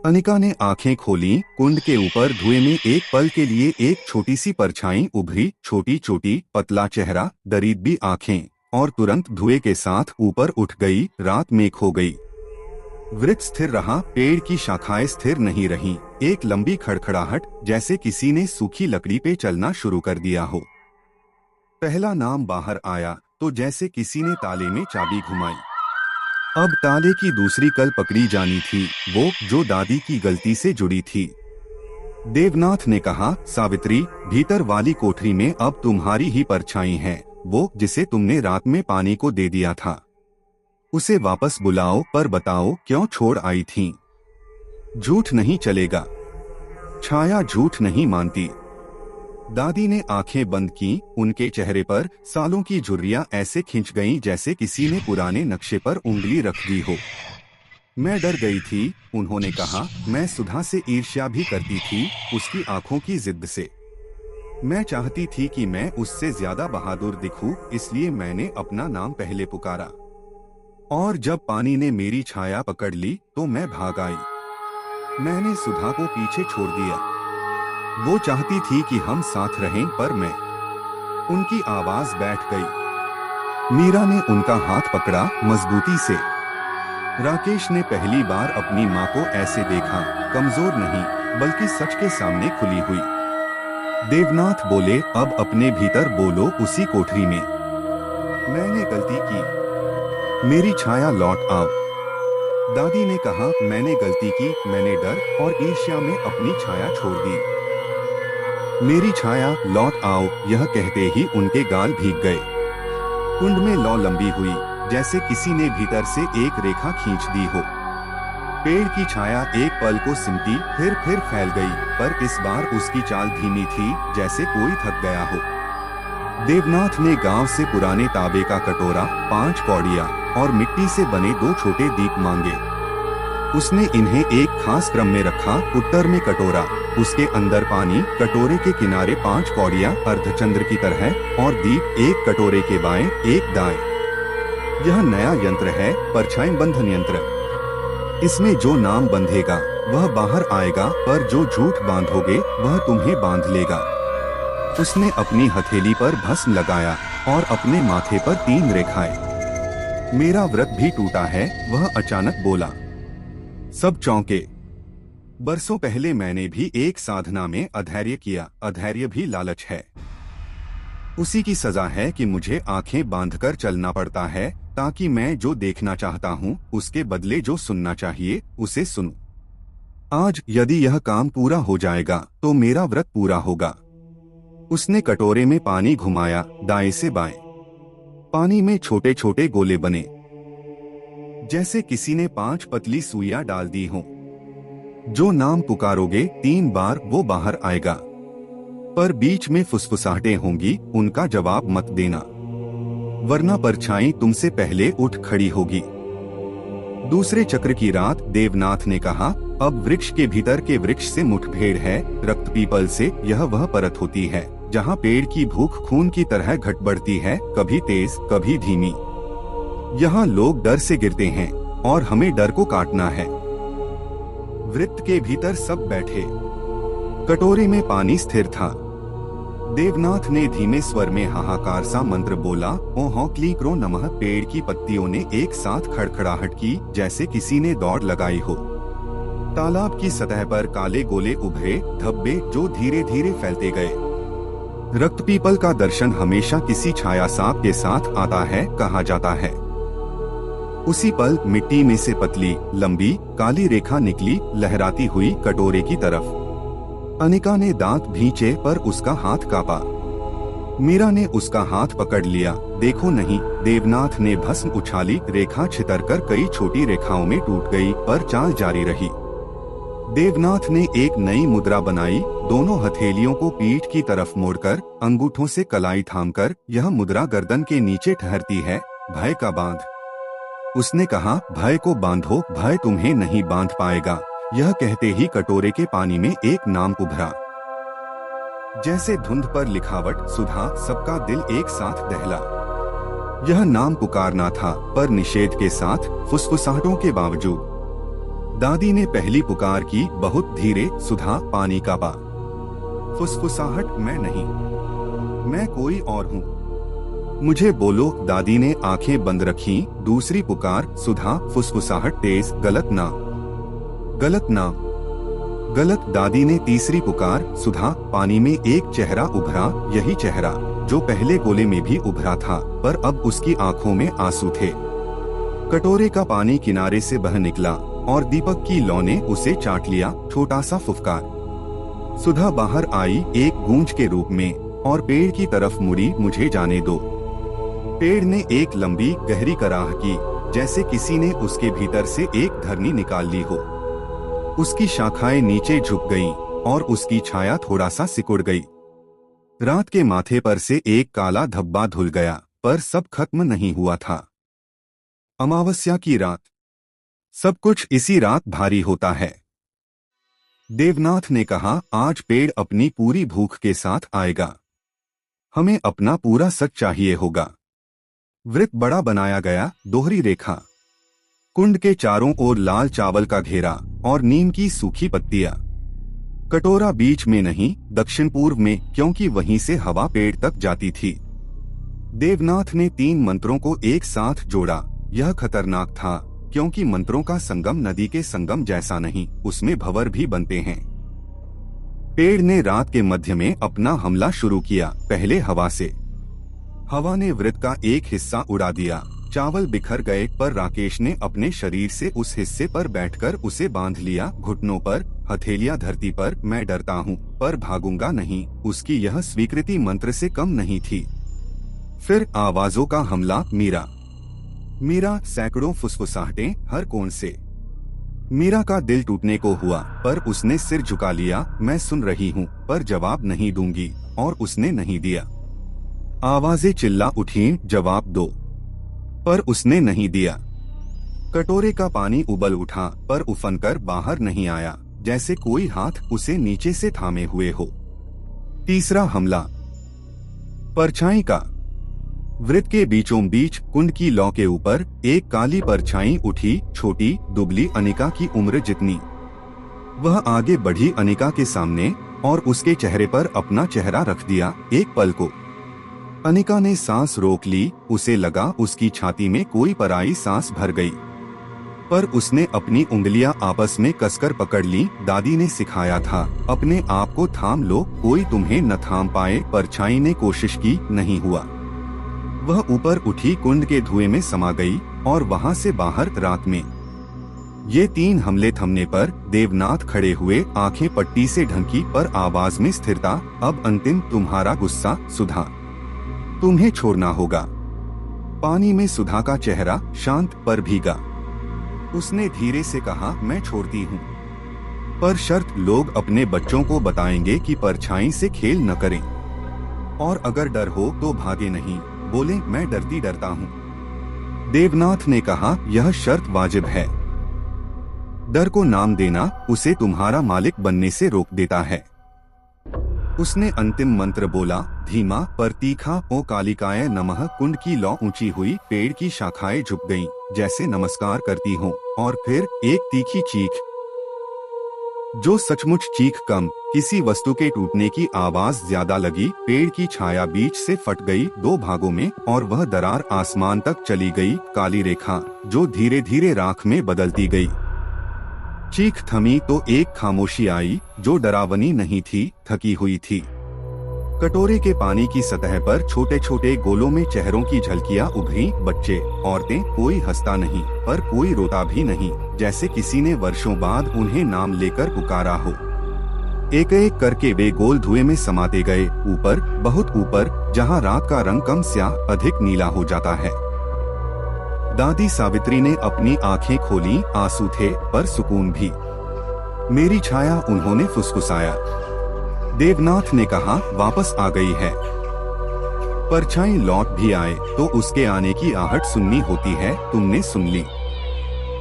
अनिका ने आंखें खोलीं। कुंड के ऊपर धुएं में एक पल के लिए एक छोटी सी परछाई उभरी, छोटी छोटी, पतला चेहरा, दरीदबी आंखें, और तुरंत धुएं के साथ ऊपर उठ गई। रात में खो गई। वृक्ष स्थिर रहा, पेड़ की शाखाएं स्थिर नहीं रहीं। एक लंबी खड़खड़ाहट, जैसे किसी ने सूखी लकड़ी पे चलना शुरू कर दिया हो। पहला नाम बाहर आया तो जैसे किसी ने ताले में चाबी घुमाई। अब ताले की दूसरी कल पकड़ी जानी थी, वो जो दादी की गलती से जुड़ी थी। देवनाथ ने कहा, सावित्री, भीतर वाली कोठरी में अब तुम्हारी ही परछाई है, वो जिसे तुमने रात में पानी को दे दिया था। उसे वापस बुलाओ, पर बताओ क्यों छोड़ आई थी। झूठ नहीं चलेगा। छाया झूठ नहीं मानती। दादी ने आंखें बंद की। उनके चेहरे पर सालों की झुर्रियां ऐसे खिंच गईं जैसे किसी ने पुराने नक्शे पर उंगली रख दी हो। मैं डर गई थी, उन्होंने कहा। मैं सुधा से ईर्ष्या भी करती थी, उसकी आंखों की जिद से। मैं चाहती थी कि मैं उससे ज्यादा बहादुर दिखूं, इसलिए मैंने अपना नाम पहले पुकारा। और जब पानी ने मेरी छाया पकड़ ली तो मैं भाग आई। मैंने सुधा को पीछे छोड़ दिया। वो चाहती थी कि हम साथ रहें, पर मैं। उनकी आवाज बैठ गई। मीरा ने उनका हाथ पकड़ा मजबूती से। राकेश ने पहली बार अपनी माँ को ऐसे देखा, कमजोर नहीं बल्कि सच के सामने खुली हुई। देवनाथ बोले, अब अपने भीतर बोलो, उसी कोठरी में। मैंने गलती की, मेरी छाया लौट आओ। दादी ने कहा, मैंने गलती की, मैंने डर और ईर्ष्या में अपनी छाया छोड़ दी। मेरी छाया लौट आओ, यह कहते ही उनके गाल भीग गए। कुंड में लौ लंबी हुई, जैसे किसी ने भीतर से एक रेखा खींच दी हो। पेड़ की छाया एक पल को सिमटी, फिर फैल गई, पर इस बार उसकी चाल धीमी थी, जैसे कोई थक गया हो। देवनाथ ने गांव से पुराने तांबे का कटोरा, 5 कौड़ियां और मिट्टी से बने 2 छोटे दीप मांगे। उसने इन्हें एक खास क्रम में रखा। उत्तर में कटोरा, उसके अंदर पानी, कटोरे के किनारे 5 कौड़ियां अर्धचंद्र की तरह, और दीप एक कटोरे के बाएं, एक दाएं। यह नया यंत्र है, परछाई बंधन यंत्र। इसमें जो नाम बंधेगा वह बाहर आएगा, पर जो झूठ बांधोगे वह तुम्हें बांध लेगा। उसने अपनी हथेली पर भस्म लगाया और अपने माथे पर 3 रेखाएं। मेरा व्रत भी टूटा है, वह अचानक बोला। सब चौंके। बरसों पहले मैंने भी एक साधना में अधैर्य किया। अधैर्य भी लालच है। उसी की सजा है कि मुझे आंखें बांधकर चलना पड़ता है, ताकि मैं जो देखना चाहता हूँ उसके बदले जो सुनना चाहिए उसे सुनूं। आज यदि यह काम पूरा हो जाएगा तो मेरा व्रत पूरा होगा। उसने कटोरे में पानी घुमाया, दाएं से बाएं। पानी में छोटे छोटे गोले बने, जैसे किसी ने 5 पतली सुइयां डाल दी हों। जो नाम पुकारोगे 3 बार वो बाहर आएगा, पर बीच में फुसफुसाहटें होंगी, उनका जवाब मत देना, वरना परछाई तुमसे पहले उठ खड़ी होगी। दूसरे चक्र की रात। देवनाथ ने कहा, अब वृक्ष के भीतर के वृक्ष से मुठभेड़ है। रक्त पीपल से यह वह परत होती है जहाँ पेड़ की भूख खून की तरह घट बढ़ती है, कभी तेज कभी धीमी। यहाँ लोग डर से गिरते हैं और हमें डर को काटना है। वृत्त के भीतर सब बैठे। कटोरे में पानी स्थिर था। देवनाथ ने धीमे स्वर में हाहाकार सा मंत्र बोला, ओह क्ली क्रो नमः। पेड़ की पत्तियों ने एक साथ खड़खड़ाहट की, जैसे किसी ने दौड़ लगाई हो। तालाब की सतह पर काले गोले उभरे धब्बे जो धीरे धीरे फैलते गए। रक्त पीपल का दर्शन हमेशा किसी छाया सांप के साथ आता है, कहा जाता है। उसी पल मिट्टी में से पतली लंबी काली रेखा निकली, लहराती हुई कटोरे की तरफ। अनिका ने दांत भींचे पर उसका हाथ कांपा। मीरा ने उसका हाथ पकड़ लिया। देखो नहीं। देवनाथ ने भस्म उछाली, रेखा छितरकर कई छोटी रेखाओं में टूट गई, पर चाल जारी रही। देवनाथ ने एक नई मुद्रा बनाई, दोनों हथेलियों को पीठ की तरफ मोड़कर, अंगूठों से कलाई थामकर। यह मुद्रा गर्दन के नीचे ठहरती है, भय का बांध। उसने कहा, भय को बांधो, भय तुम्हें नहीं बांध पाएगा। यह कहते ही कटोरे के पानी में एक नाम उभरा, जैसे धुंध पर लिखावट, सुधा। सबका दिल एक साथ दहला। यह नाम पुकारना था, पर निषेध के साथ, फुसफुसाहटों के बावजूद। दादी ने पहली पुकार की, बहुत धीरे, सुधा पानी का पा। फुसफुसाहट, मैं नहीं, मैं कोई और हूँ, मुझे बोलो। दादी ने आंखें बंद रखीं। दूसरी पुकार, सुधा। फुसफुसाहट तेज, गलत नाम, गलत नाम, गलत। दादी ने तीसरी पुकार, सुधा। पानी में एक चेहरा उभरा, यही चेहरा जो पहले गोले में भी उभरा था, पर अब उसकी आंखों में आंसू थे। कटोरे का पानी किनारे से बह निकला और दीपक की लौ ने उसे चाट लिया। छोटा सा फुफकार। सुधा बाहर आई, एक गूंज के रूप में, और पेड़ की तरफ मुड़ी, मुझे जाने दो। पेड़ ने एक लंबी गहरी कराह की, जैसे किसी ने उसके भीतर से एक धरनी निकाल ली हो। उसकी शाखाएं नीचे झुक गईं और उसकी छाया थोड़ा सा सिकुड़ गई। रात के माथे पर से एक काला धब्बा धुल गया, पर सब खत्म नहीं हुआ था। अमावस्या की रात। सब कुछ इसी रात भारी होता है। देवनाथ ने कहा, आज पेड़ अपनी पूरी भूख के साथ आएगा। हमें अपना पूरा सच चाहिए होगा। वृत्त बड़ा बनाया गया, दोहरी रेखा, कुंड के चारों ओर लाल चावल का घेरा और नीम की सूखी पत्तियां। कटोरा बीच में नहीं, दक्षिण पूर्व में, क्योंकि वहीं से हवा पेड़ तक जाती थी। देवनाथ ने 3 मंत्रों को एक साथ जोड़ा। यह खतरनाक था, क्योंकि मंत्रों का संगम नदी के संगम जैसा नहीं, उसमें भंवर भी बनते हैं। पेड़ ने रात के मध्य में अपना हमला शुरू किया, पहले हवा से। हवा ने वृत्त का एक हिस्सा उड़ा दिया। चावल बिखर गए, पर राकेश ने अपने शरीर से उस हिस्से पर बैठकर उसे बांध लिया, घुटनों पर, हथेलियां धरती पर। मैं डरता हूँ, पर भागूंगा नहीं। उसकी यह स्वीकृति मंत्र से कम नहीं थी। फिर आवाजों का हमला। मीरा, मीरा। सैकड़ों फुसफुसाहटें हर कोण से। मीरा का दिल टूटने को हुआ, पर उसने सिर झुका लिया। मैं सुन रही हूँ, पर जवाब नहीं दूंगी, और उसने नहीं दिया। आवाजें चिल्ला उठी, जवाब दो, पर उसने नहीं दिया। कटोरे का पानी उबल उठा, पर उफनकर बाहर नहीं आया, जैसे कोई हाथ उसे नीचे से थामे हुए हो। तीसरा हमला। परछाई का। वृत्त के बीचों बीच, कुंड की लौ के ऊपर, एक काली परछाई उठी, छोटी, दुबली, अनिका की उम्र जितनी। वह आगे बढ़ी अनिका के सामने, और उसके चेहरे पर अपना चेहरा रख दिया। एक पल को अनिका ने सांस रोक ली। उसे लगा उसकी छाती में कोई पराई सांस भर गई, पर उसने अपनी उंगलियां आपस में कसकर पकड़ ली। दादी ने सिखाया था, अपने आप को थाम लो, कोई तुम्हें न थाम पाए। परछाई ने कोशिश की, नहीं हुआ। वह ऊपर उठी, कुंड के धुएं में समा गई, और वहां से बाहर रात में। ये 3 हमले थमने पर देवनाथ खड़े हुए, आंखें पट्टी से ढंकी, पर आवाज में स्थिरता। अब अंतिम, तुम्हारा गुस्सा, सुधा, तुम्हें छोड़ना होगा। पानी में सुधा का चेहरा शांत पर भीगा। उसने धीरे से कहा, मैं छोड़ती हूँ, पर शर्त, लोग अपने बच्चों को बताएंगे कि परछाई से खेल न करें, और अगर डर हो तो भागे नहीं। बोले, मैं डरता हूँ। देवनाथ ने कहा, यह शर्त वाजिब है। डर को नाम देना उसे तुम्हारा मालिक बनने से रोक देता है। उसने अंतिम मंत्र बोला, धीमा पर तीखा, ओ कालिकाय नमः। कुंड की लौ ऊंची हुई, पेड़ की शाखाएं झुक गईं, जैसे नमस्कार करती हों, और फिर एक तीखी चीख। जो सचमुच चीख कम, किसी वस्तु के टूटने की आवाज ज्यादा लगी। पेड़ की छाया बीच से फट गई 2 भागों में और वह दरार आसमान तक चली गई, काली रेखा जो धीरे धीरे राख में बदलती गई। चीख थमी तो एक खामोशी आई जो डरावनी नहीं थी, थकी हुई थी। कटोरे के पानी की सतह पर छोटे छोटे गोलों में चेहरों की झलकियां उभरी। बच्चे, औरतें, कोई हंसता नहीं पर कोई रोता भी नहीं, जैसे किसी ने वर्षों बाद उन्हें नाम लेकर पुकारा हो। एक एक करके वे गोल धुएं में समाते गए, ऊपर, बहुत ऊपर, जहां रात का रंग कम स्याह अधिक नीला हो जाता है। दादी सावित्री ने अपनी आंखें खोली, आंसू थे पर सुकून भी। मेरी छाया, उन्होंने फुसफुसाया। देवनाथ ने कहा, वापस आ गई है। परछाई लौट भी आए तो उसके आने की आहट सुननी होती है, तुमने सुन ली।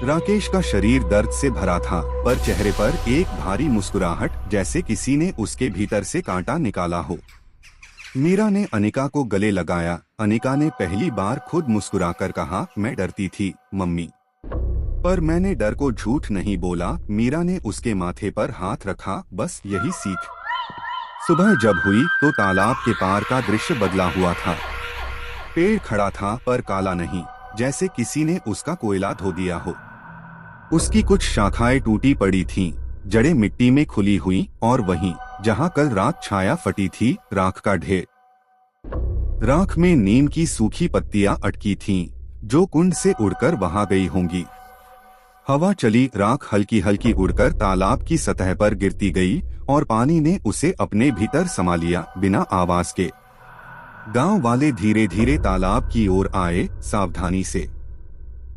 राकेश का शरीर दर्द से भरा था पर चेहरे पर एक भारी मुस्कुराहट, जैसे किसी ने उसके भीतर से कांटा निकाला हो। मीरा ने अनिका को गले लगाया। अनिका ने पहली बार खुद मुस्कुराकर कहा, मैं डरती थी मम्मी, पर मैंने डर को झूठ नहीं बोला। मीरा ने उसके माथे पर हाथ रखा, बस यही सीख। सुबह जब हुई तो तालाब के पार का दृश्य बदला हुआ था। पेड़ खड़ा था पर काला नहीं, जैसे किसी ने उसका कोयला धो दिया हो। उसकी कुछ शाखाएं टूटी पड़ी थीं, जड़ें मिट्टी में खुली हुई और वहीं जहां कल रात छाया फटी थी, राख का ढेर। राख में नीम की सूखी पत्तियां अटकी थीं, जो कुंड से उड़कर वहां गई होंगी। हवा चली, राख हल्की हल्की उड़कर तालाब की सतह पर गिरती गई और पानी ने उसे अपने भीतर समा लिया, बिना आवाज के। गांव वाले धीरे धीरे तालाब की ओर आए, सावधानी से।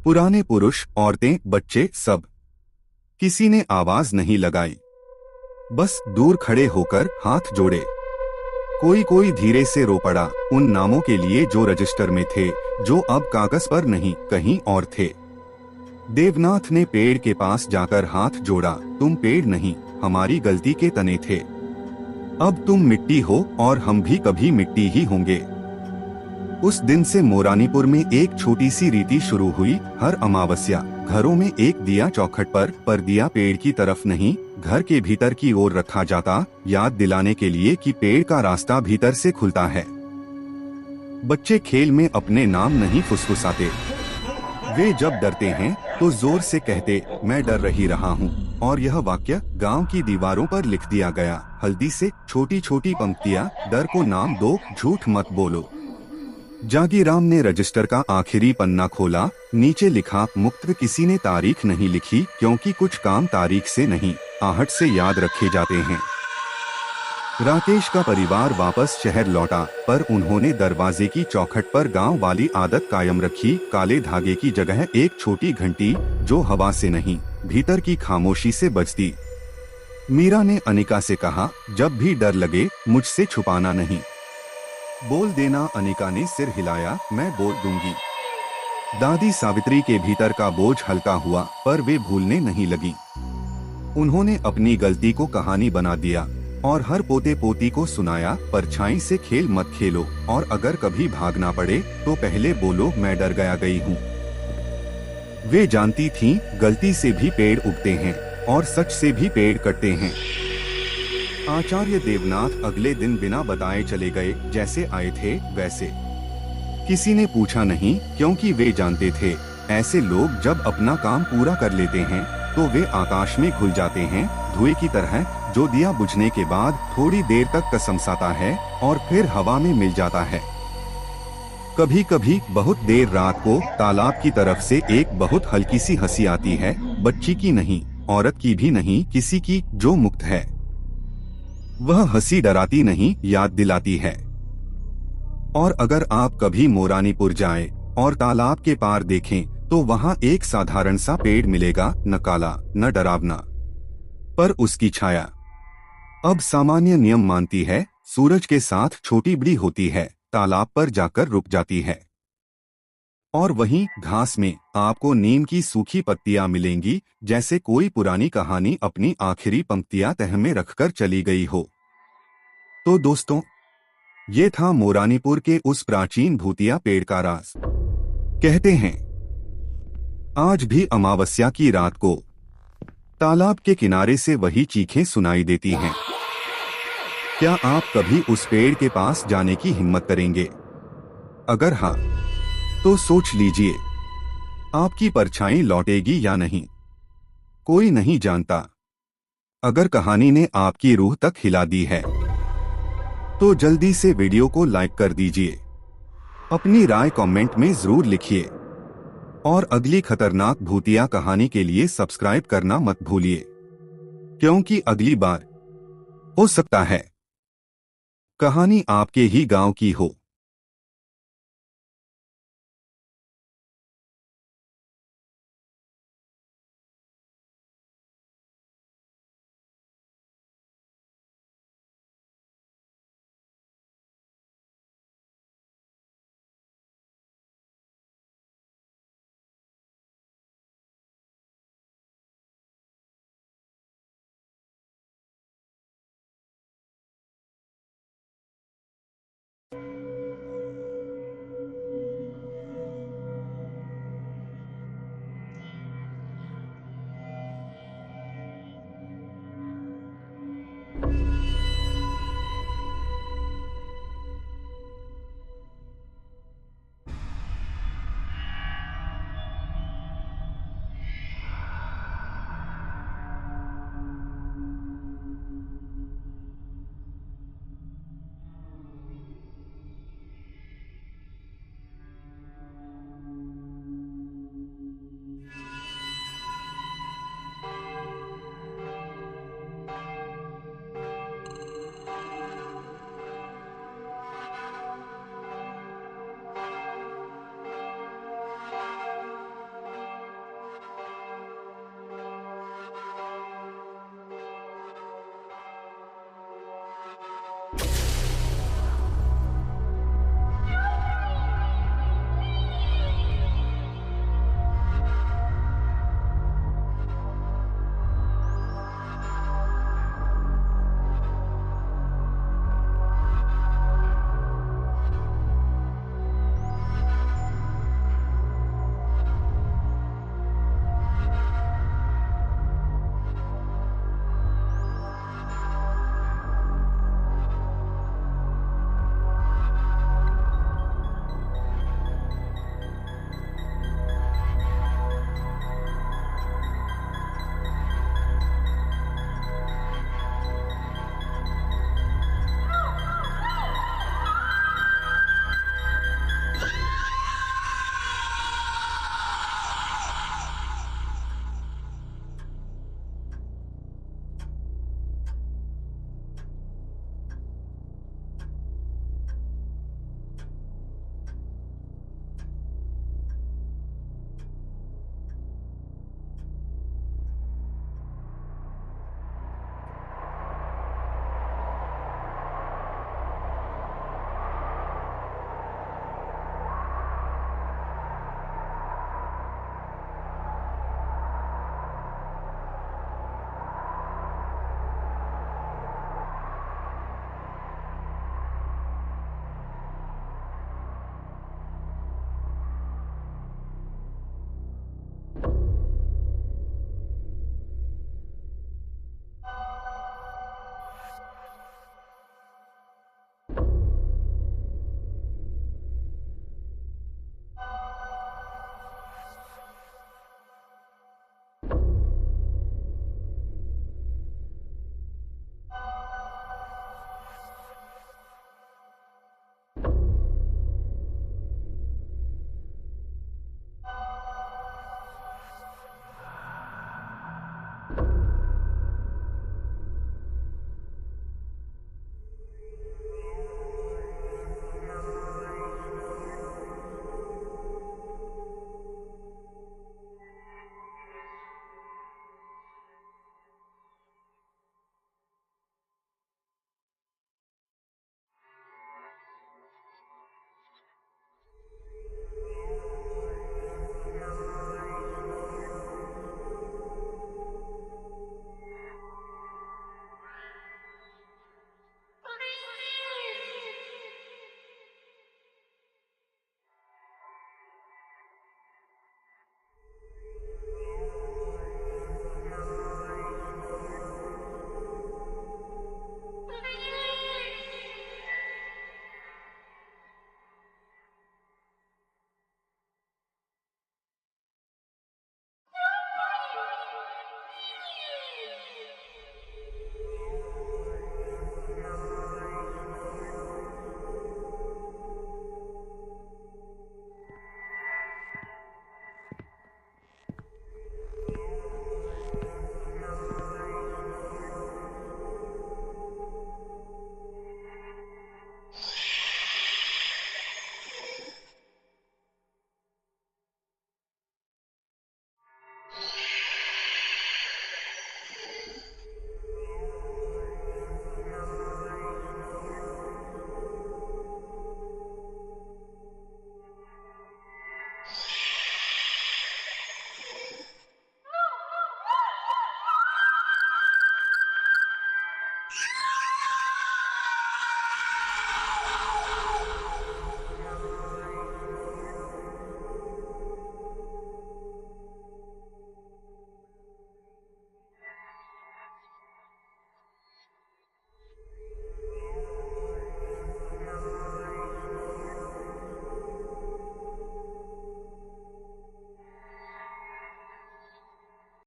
पुराने पुरुष, औरतें, बच्चे, सब। किसी ने आवाज नहीं लगाई, बस दूर खड़े होकर हाथ जोड़े। कोई कोई धीरे से रो पड़ा, उन नामों के लिए जो रजिस्टर में थे, जो अब कागज पर नहीं, कहीं और थे। देवनाथ ने पेड़ के पास जाकर हाथ जोड़ा, तुम पेड़ नहीं, हमारी गलती के तने थे। अब तुम मिट्टी हो और हम भी कभी मिट्टी ही होंगे। उस दिन से मोरानीपुर में एक छोटी सी रीति शुरू हुई। हर अमावस्या घरों में एक दिया चौखट पर दिया पेड़ की तरफ नहीं, घर के भीतर की ओर रखा जाता, याद दिलाने के लिए कि पेड़ का रास्ता भीतर से खुलता है। बच्चे खेल में अपने नाम नहीं फुसफुसाते। वे जब डरते हैं तो जोर से कहते, मैं डर रही रहा हूँ। और यह वाक्य गांव की दीवारों पर लिख दिया गया, हल्दी से, छोटी छोटी पंक्तियाँ, डर को नाम दो, झूठ मत बोलो। जागीराम ने रजिस्टर का आखिरी पन्ना खोला, नीचे लिखा, मुक्त। किसी ने तारीख नहीं लिखी, क्योंकि कुछ काम तारीख से नहीं, आहट से याद रखे जाते हैं। राकेश का परिवार वापस शहर लौटा, पर उन्होंने दरवाजे की चौखट पर गांव वाली आदत कायम रखी, काले धागे की जगह एक छोटी घंटी, जो हवा से नहीं, भीतर की खामोशी से बजती। मीरा ने अनिका से कहा, जब भी डर लगे मुझसे छुपाना नहीं, बोल देना। अनिका ने सिर हिलाया, मैं बोल दूंगी। दादी सावित्री के भीतर का बोझ हल्का हुआ, पर वे भूलने नहीं लगी। उन्होंने अपनी गलती को कहानी बना दिया और हर पोते पोती को सुनाया, परछाई से खेल मत खेलो, और अगर कभी भागना पड़े तो पहले बोलो, मैं डर गई हूँ। वे जानती थीं, गलती से भी पेड़ उगते हैं और सच से भी पेड़ कटते हैं। आचार्य देवनाथ अगले दिन बिना बताए चले गए, जैसे आए थे वैसे। किसी ने पूछा नहीं, क्योंकि वे जानते थे, ऐसे लोग जब अपना काम पूरा कर लेते हैं तो वे आकाश में घुल जाते हैं, धुएं की तरह, जो दिया बुझने के बाद थोड़ी देर तक कसमसाता है और फिर हवा में मिल जाता है। कभी कभी बहुत देर रात को तालाब की तरफ से एक बहुत हल्की सी हंसी आती है, बच्ची की नहीं, औरत की भी नहीं, किसी की जो मुक्त है। वह हंसी डराती नहीं, याद दिलाती है। और अगर आप कभी मोरानीपुर जाएं और तालाब के पार देखें तो वहां एक साधारण सा पेड़ मिलेगा, न काला न डरावना, पर उसकी छाया अब सामान्य नियम मानती है, सूरज के साथ छोटी बड़ी होती है, तालाब पर जाकर रुक जाती है। और वहीं घास में आपको नीम की सूखी पत्तियां मिलेंगी, जैसे कोई पुरानी कहानी अपनी आखिरी पंक्तियां तह में रखकर चली गई हो। तो दोस्तों, ये था मोरानीपुर के उस प्राचीन भूतिया पेड़ का राज। कहते हैं, आज भी अमावस्या की रात को तालाब के किनारे से वही चीखें सुनाई देती हैं। क्या आप कभी उस पेड़ के पास जाने की हिम्मत करेंगे? अगर हाँ, तो सोच लीजिए, आपकी परछाई लौटेगी या नहीं, कोई नहीं जानता। अगर कहानी ने आपकी रूह तक हिला दी है, तो जल्दी से वीडियो को लाइक कर दीजिए। अपनी राय कमेंट में जरूर लिखिए और अगली खतरनाक भूतिया कहानी के लिए सब्सक्राइब करना मत भूलिए, क्योंकि अगली बार हो सकता है कहानी आपके ही गांव की हो।